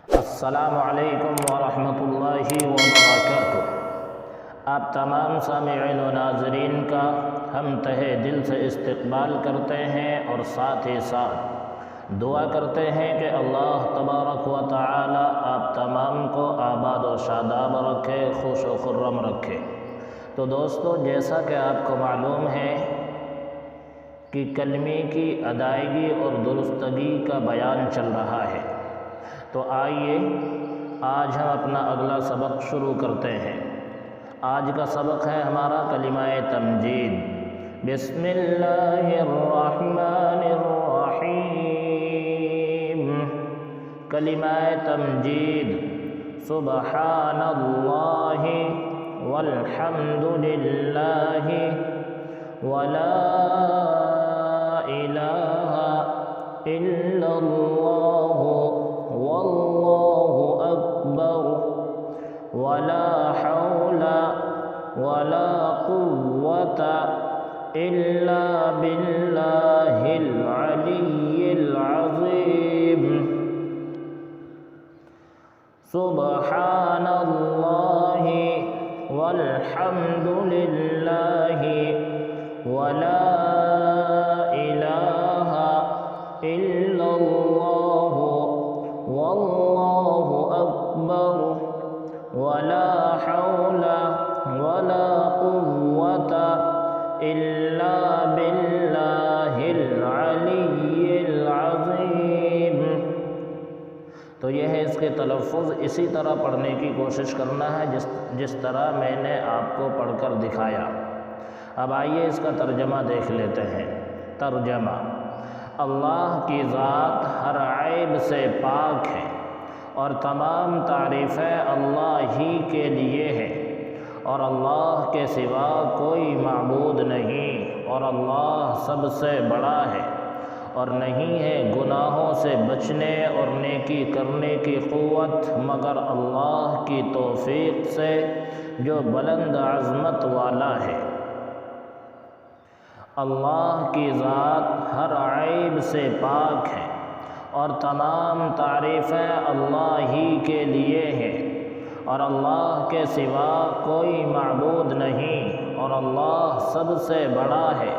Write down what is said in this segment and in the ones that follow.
السلام علیکم ورحمۃ اللہ وبرکاتہ۔ آپ تمام سامعین و ناظرین کا ہم تہہ دل سے استقبال کرتے ہیں اور ساتھ ہی ساتھ دعا کرتے ہیں کہ اللہ تبارک و تعالی آپ تمام کو آباد و شاداب رکھے، خوش و خرم رکھے۔ تو دوستو، جیسا کہ آپ کو معلوم ہے کہ کلمے کی ادائیگی اور درستگی کا بیان چل رہا ہے، تو آئیے آج ہم اپنا اگلا سبق شروع کرتے ہیں۔ آج کا سبق ہے ہمارا کلمہ تمجید۔ بسم اللہ الرحمن الرحیم۔ کلمہ تمجید: سبحان اللہ والحمد للہ ولا الہ الا اللہ واللہ اکبر ولا حول ولا قوة الا باللہ العلی العظیم۔ سبحان اللہ والحمد للہ ولا الہ الا اللہ واللہ اکبر ولا حول ولا قوة الا باللہ العلی العظیم۔ تو یہ ہے اس کے تلفظ، اسی طرح پڑھنے کی کوشش کرنا ہے جس طرح میں نے آپ کو پڑھ کر دکھایا۔ اب آئیے اس کا ترجمہ دیکھ لیتے ہیں۔ ترجمہ: اللہ کی ذات ہر عیب سے پاک ہے اور تمام تعریفیں اللہ ہی کے لیے ہیں، اور اللہ کے سوا کوئی معبود نہیں، اور اللہ سب سے بڑا ہے، اور نہیں ہے گناہوں سے بچنے اور نیکی کرنے کی قوت مگر اللہ کی توفیق سے جو بلند عظمت والا ہے۔ اللہ کی ذات ہر عیب سے پاک ہے اور تمام تعریفیں اللہ ہی کے لیے ہیں، اور اللہ کے سوا کوئی معبود نہیں، اور اللہ سب سے بڑا ہے،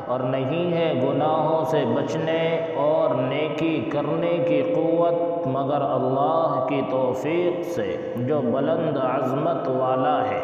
اور نہیں ہے گناہوں سے بچنے اور نیکی کرنے کی قوت مگر اللہ کی توفیق سے جو بلند عظمت والا ہے۔